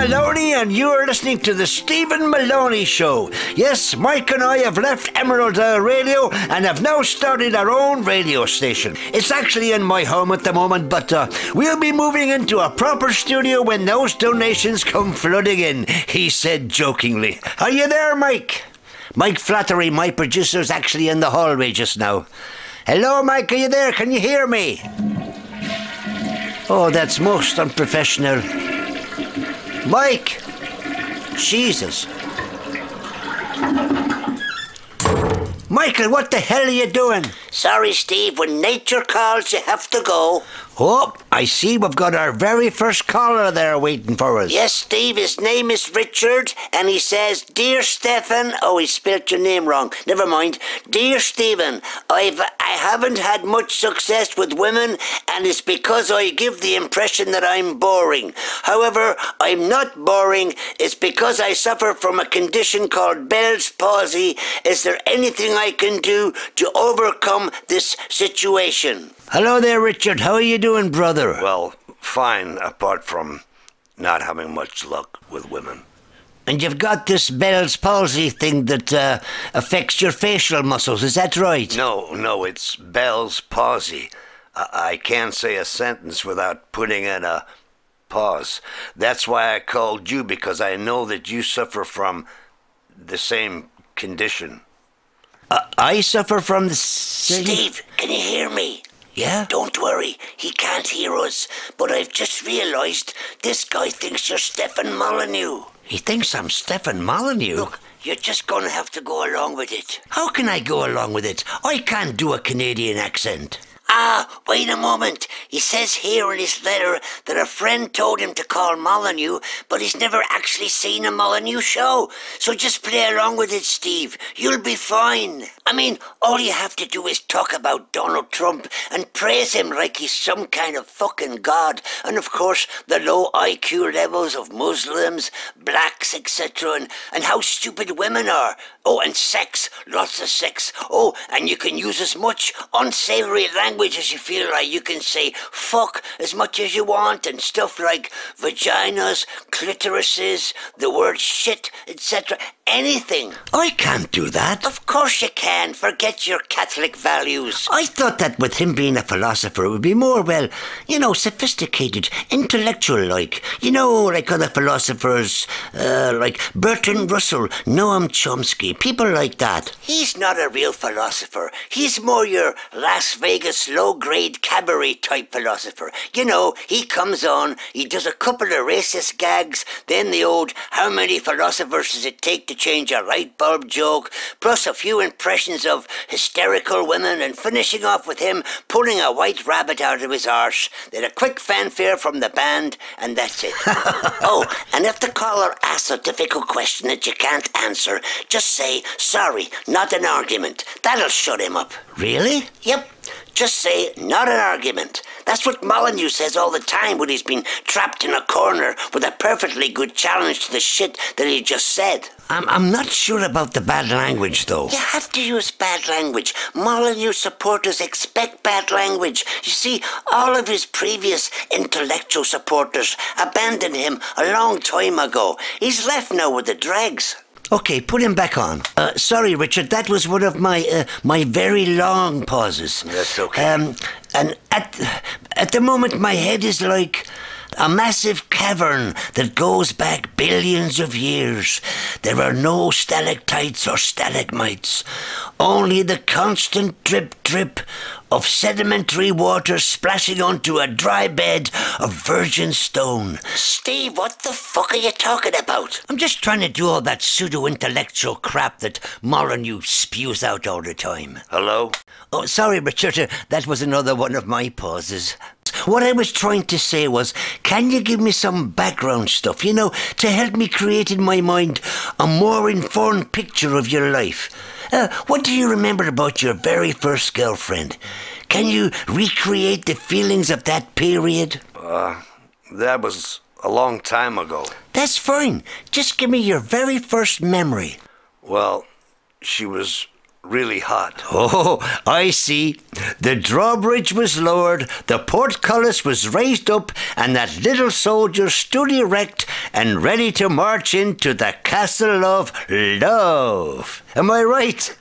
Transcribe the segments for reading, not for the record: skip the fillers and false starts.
Molyneux, and you're listening to the Stephen Molyneux Show. Yes, Mike and I have left Emerald Isle Radio and have now started our own radio station. It's actually in my home at the moment, but we'll be moving into a proper studio when those donations come flooding in, he said jokingly. Are you there, Mike? Mike Flattery, my producer's actually in the hallway just now. Hello, Mike, are you there? Can you hear me? Oh, that's most unprofessional. Mike! Jesus. Michael, what the hell are you doing? Sorry, Steve, when nature calls, you have to go. Oh, I see we've got our very first caller there waiting for us. Yes, Steve, his name is Richard, and he says, Dear Stefan... Oh, he spelt your name wrong. Never mind. Dear Stephen, I haven't had much success with women, and it's because I give the impression that I'm boring. However, I'm not boring. It's because I suffer from a condition called Bell's palsy. Is there anything I can do to overcome this situation? Hello there, Richard. How are you doing, brother? Well, fine, apart from not having much luck with women. And you've got this Bell's palsy thing that affects your facial muscles, is that right? No, it's Bell's palsy. I can't say a sentence without putting in a pause. That's why I called you, because I know that you suffer from the same condition. I suffer from the same... Steve, can you hear me? Yeah? Don't worry, he can't hear us. But I've just realised this guy thinks you're Stefan Molyneux. He thinks I'm Stefan Molyneux? Look, you're just going to have to go along with it. How can I go along with it? I can't do a Canadian accent. Ah, wait a moment. He says here in his letter that a friend told him to call Molyneux, but he's never actually seen a Molyneux show. So just play along with it, Steve. You'll be fine. I mean, all you have to do is talk about Donald Trump and praise him like he's some kind of fucking god. And of course, the low IQ levels of Muslims, blacks, etc. And how stupid women are. Oh, and sex. Lots of sex. Oh, and you can use as much unsavory language as you feel like. You can say fuck as much as you want and stuff like vaginas, clitorises, the word shit, etc. Anything. I can't do that. Of course you can. Forget your Catholic values. I thought that with him being a philosopher it would be more, well, sophisticated, intellectual-like. Like other philosophers, like Bertrand Russell, Noam Chomsky, people like that. He's not a real philosopher. He's more your Las Vegas low-grade cabaret type philosopher. He comes on, he does a couple of racist gags, then the old how many philosophers does it take to change a light bulb joke, plus a few impressions of hysterical women, and finishing off with him pulling a white rabbit out of his arse, then a quick fanfare from the band, and that's it. Oh, and if the caller asks a difficult question that you can't answer, just say, sorry, not an argument. That'll shut him up. Really? Yep. Just say, not an argument. That's what Molyneux says all the time when he's been trapped in a corner with a perfectly good challenge to the shit that he just said. I'm not sure about the bad language, though. You have to use bad language. Molyneux supporters expect bad language. You see, all of his previous intellectual supporters abandoned him a long time ago. He's left now with the dregs. Okay, put him back on. Sorry, Richard, that was one of my my very long pauses. That's okay. And at the moment, my head is like a massive cavern that goes back billions of years. There are no stalactites or stalagmites, only the constant drip, drip of sedimentary water splashing onto a dry bed of virgin stone. Steve, what the fuck are you talking about? I'm just trying to do all that pseudo-intellectual crap that Molyneux spews out all the time. Hello? Oh, sorry, Richard, that was another one of my pauses. What I was trying to say was, can you give me some background stuff, to help me create in my mind a more informed picture of your life? What do you remember about your very first girlfriend? Can you recreate the feelings of that period? That was a long time ago. That's fine. Just give me your very first memory. Well, she was really hot. Oh, I see. The drawbridge was lowered, the portcullis was raised up, and that little soldier stood erect and ready to march into the castle of love. Am I right?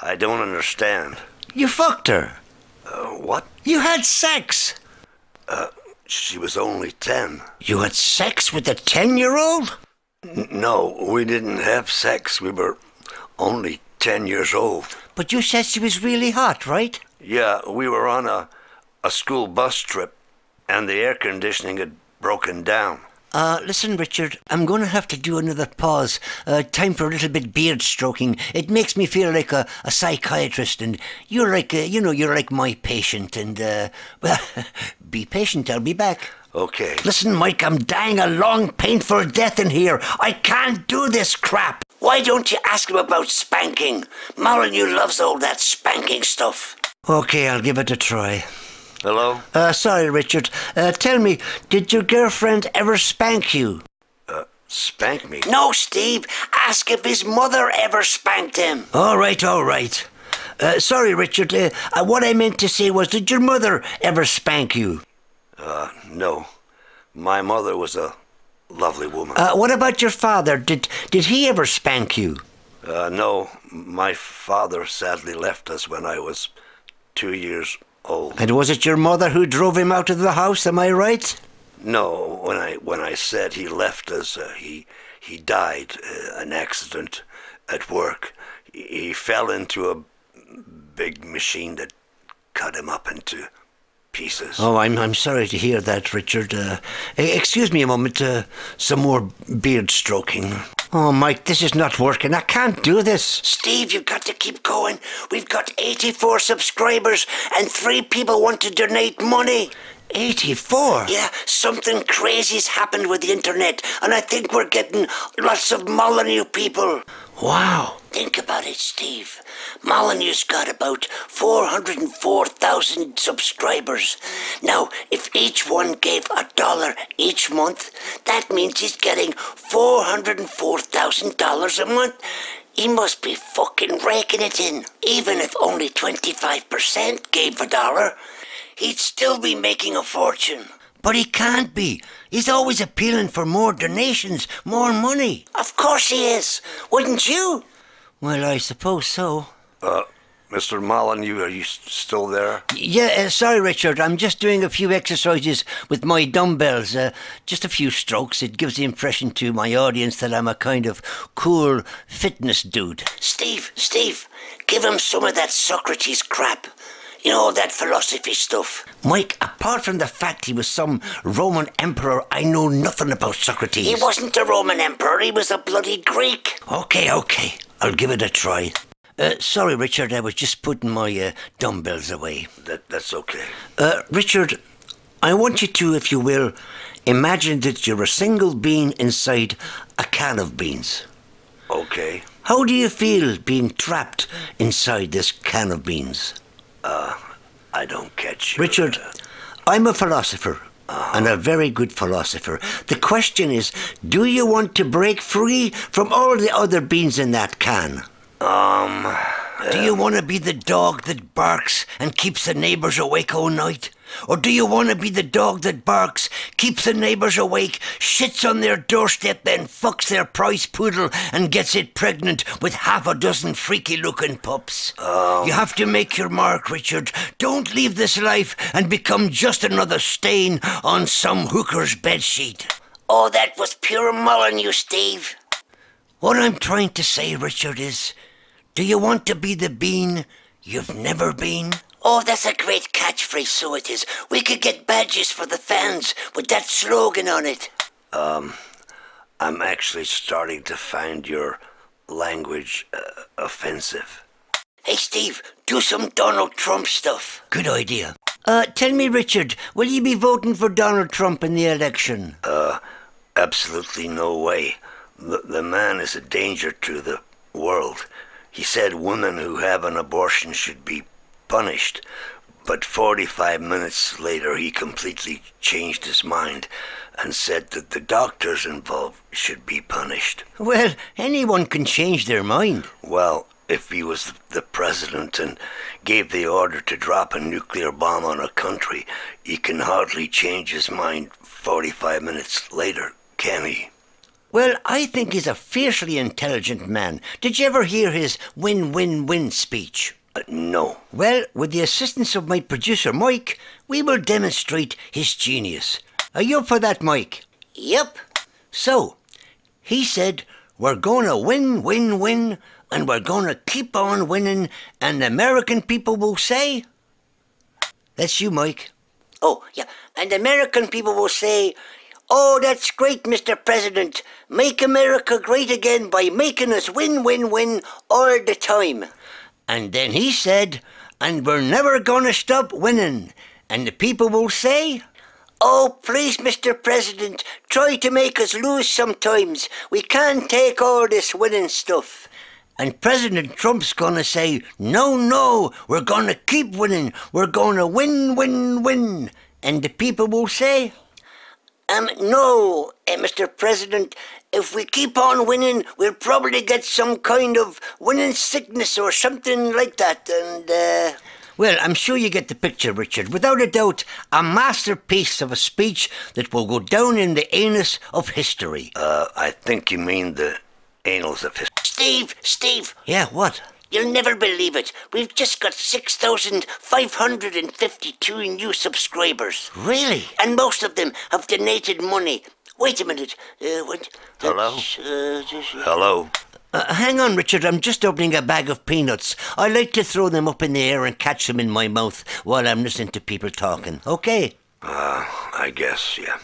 I don't understand. You fucked her. What? You had sex. She was only 10. You had sex with a 10-year-old? No, we didn't have sex. We were only 10 years old. But you said she was really hot, right? Yeah, we were on a school bus trip, and the air conditioning had broken down. Listen, Richard, I'm going to have to do another pause. Time for a little bit beard stroking. It makes me feel like a psychiatrist, and you're like, you're like my patient, and, well, be patient, I'll be back. Okay. Listen, Mike, I'm dying a long, painful death in here. I can't do this crap. Why don't you ask him about spanking? Molyneux loves all that spanking stuff. Okay, I'll give it a try. Hello? Sorry, Richard. Tell me, did your girlfriend ever spank you? Spank me? No, Steve. Ask if his mother ever spanked him. All right. Sorry, Richard. What I meant to say was, did your mother ever spank you? No. My mother was a lovely woman. What about your father? Did he ever spank you? No. My father sadly left us when I was 2 years old. And was it your mother who drove him out of the house, am I right? No, when I said he left us, he died, an accident at work. He fell into a big machine that cut him up into pieces. Oh, I'm sorry to hear that, Richard. Excuse me a moment, some more beard stroking. Oh, Mike, this is not working. I can't do this. Steve, you've got to keep going. We've got 84 subscribers and 3 people want to donate money. 84? Yeah, something crazy's happened with the internet, and I think we're getting lots of Molyneux people. Wow. Think about it, Steve. Molyneux's got about 404,000 subscribers. Now, if each one gave $1 each month, that means he's getting $404,000 a month. He must be fucking raking it in. Even if only 25% gave $1, he'd still be making a fortune. But he can't be. He's always appealing for more donations, more money. Of course he is. Wouldn't you? Well, I suppose so. Mr. Molyneux, are you still there? Yeah, sorry, Richard. I'm just doing a few exercises with my dumbbells. Just a few strokes. It gives the impression to my audience that I'm a kind of cool fitness dude. Steve, give him some of that Socrates crap. You know, that philosophy stuff. Mike, apart from the fact he was some Roman emperor, I know nothing about Socrates. He wasn't a Roman emperor, he was a bloody Greek. Okay. I'll give it a try. Sorry, Richard, I was just putting my dumbbells away. That's okay. Richard, I want you to, if you will, imagine that you're a single bean inside a can of beans. Okay. How do you feel being trapped inside this can of beans? I don't catch you. Richard, I'm a philosopher, and a very good philosopher. The question is, do you want to break free from all the other beans in that can? Do you want to be the dog that barks and keeps the neighbours awake all night? Or do you want to be the dog that barks, keeps the neighbours awake, shits on their doorstep, then fucks their prize poodle and gets it pregnant with half a dozen freaky-looking pups? You have to make your mark, Richard. Don't leave this life and become just another stain on some hooker's bedsheet. Oh, that was pure Molyneux, Steve. What I'm trying to say, Richard, is, do you want to be the bean you've never been? Oh, that's a great catchphrase, so it is. We could get badges for the fans with that slogan on it. I'm actually starting to find your language offensive. Hey, Steve, do some Donald Trump stuff. Good idea. Tell me, Richard, will you be voting for Donald Trump in the election? Absolutely no way. The man is a danger to the world. He said women who have an abortion should be punished, but 45 minutes later he completely changed his mind and said that the doctors involved should be punished. Well, anyone can change their mind. Well, if he was the president and gave the order to drop a nuclear bomb on a country, he can hardly change his mind 45 minutes later, can he? Well, I think he's a fiercely intelligent man. Did you ever hear his win-win-win speech? No. Well, with the assistance of my producer, Mike, we will demonstrate his genius. Are you up for that, Mike? Yep. So, he said, we're going to win, and we're going to keep on winning, and the American people will say... That's you, Mike. Oh, yeah. And American people will say, oh, that's great, Mr. President. Make America great again by making us win all the time. And then he said, and we're never going to stop winning. And the people will say... Oh, please, Mr. President, try to make us lose sometimes. We can't take all this winning stuff. And President Trump's going to say, no, we're going to keep winning. We're going to win. And the people will say... No, Mr. President, if we keep on winning, we'll probably get some kind of winning sickness or something like that, and, Well, I'm sure you get the picture, Richard. Without a doubt, a masterpiece of a speech that will go down in the anus of history. I think you mean the annals of history. Steve. Yeah, what? You'll never believe it. We've just got 6,552 new subscribers. Really? And most of them have donated money. Wait a minute. Hello? Hello? Hang on, Richard. I'm just opening a bag of peanuts. I like to throw them up in the air and catch them in my mouth while I'm listening to people talking. Okay? I guess, yeah.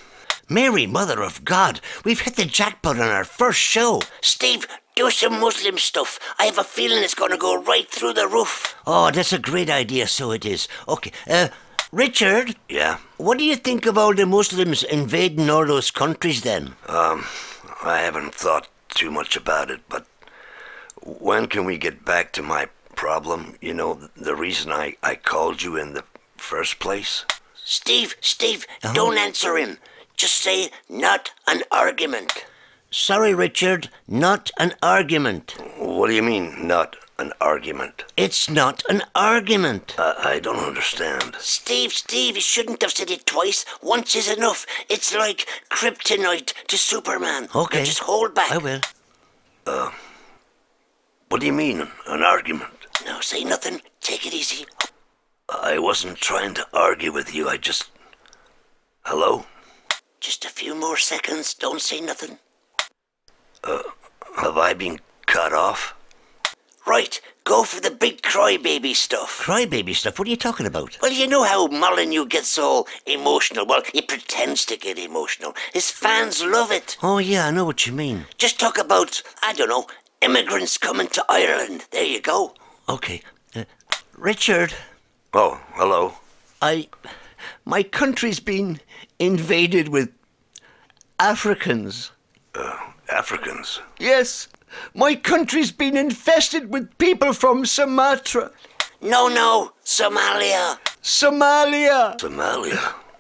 Mary, Mother of God, we've hit the jackpot on our first show. Steve, do some Muslim stuff. I have a feeling it's going to go right through the roof. Oh, that's a great idea, so it is. Okay, Richard? Yeah? What do you think of all the Muslims invading all those countries then? I haven't thought too much about it, but when can we get back to my problem? You know, the reason I called you in the first place? Steve, Don't answer him. Just say, not an argument. Sorry, Richard, not an argument. What do you mean, not an argument? It's not an argument. I don't understand. Steve, you shouldn't have said it twice. Once is enough. It's like kryptonite to Superman. Okay. Now just hold back. I will. What do you mean, an argument? No, say nothing. Take it easy. I wasn't trying to argue with you, I just... Hello? Just a few more seconds. Don't say nothing. Have I been cut off? Right, go for the big crybaby stuff. Crybaby stuff? What are you talking about? Well, you know how Molyneux gets all emotional. Well, he pretends to get emotional. His fans love it. Oh, yeah, I know what you mean. Just talk about, I don't know, immigrants coming to Ireland. There you go. Okay. Richard. Oh, hello. My country's been invaded with Africans. Africans? Yes. My country's been infested with people from Sumatra. No, Somalia. Somalia?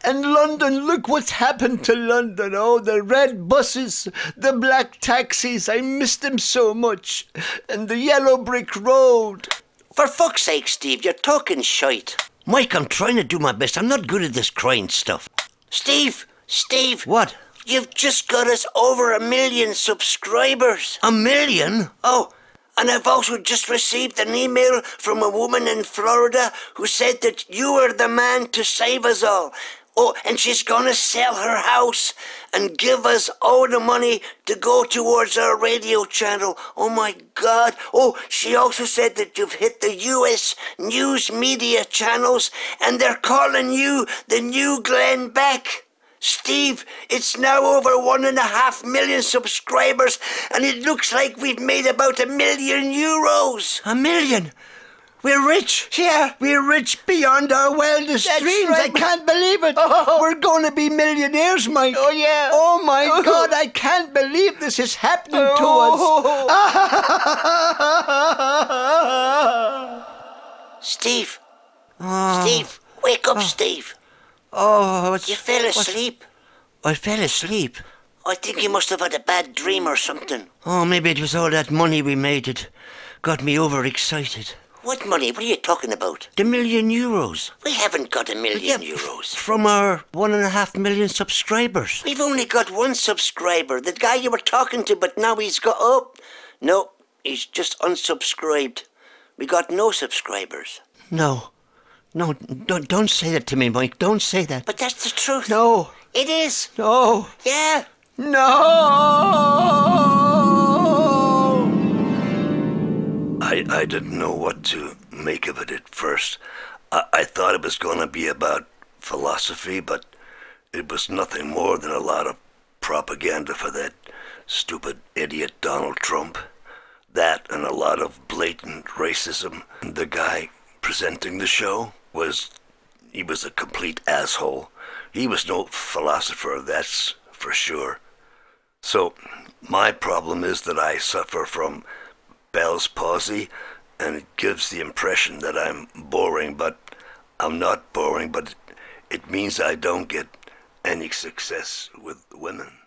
And London, look what's happened to London. Oh, the red buses, the black taxis, I miss them so much. And the yellow brick road. For fuck's sake, Steve, you're talking shite. Mike, I'm trying to do my best. I'm not good at this crying stuff. Steve! What? You've just got us over 1 million subscribers. 1 million? Oh, and I've also just received an email from a woman in Florida who said that you are the man to save us all. Oh, and she's gonna sell her house and give us all the money to go towards our radio channel. Oh my God. Oh, she also said that you've hit the US news media channels and they're calling you the new Glenn Beck. Steve, it's now over 1.5 million subscribers and it looks like we've made about €1 million. 1 million? We're rich. Yeah. We're rich beyond our wildest dreams. Right. I can't believe it. Oh. We're going to be millionaires, Mike. Oh, yeah. Oh, my God. I can't believe this is happening to us. Steve, wake up, Steve. Oh, You fell asleep. I fell asleep. I think you must have had a bad dream or something. Oh, maybe it was all that money we made. It got me overexcited. What money? What are you talking about? The €1,000,000. We haven't got €1,000,000. From our 1.5 million subscribers. We've only got one subscriber, the guy you were talking to, but now he's got up. No, he's just unsubscribed. We got no subscribers. No, don't say that to me, Mike. Don't say that. But that's the truth. No. It is. No. Yeah. No. I didn't know what to make of it at first. I thought it was going to be about philosophy, but it was nothing more than a lot of propaganda for that stupid idiot Donald Trump. That and a lot of blatant racism. The guy presenting the show he was a complete asshole. He was no philosopher, that's for sure. So my problem is that I suffer from Bell's palsy, and it gives the impression that I'm boring, but I'm not boring, but it means I don't get any success with women.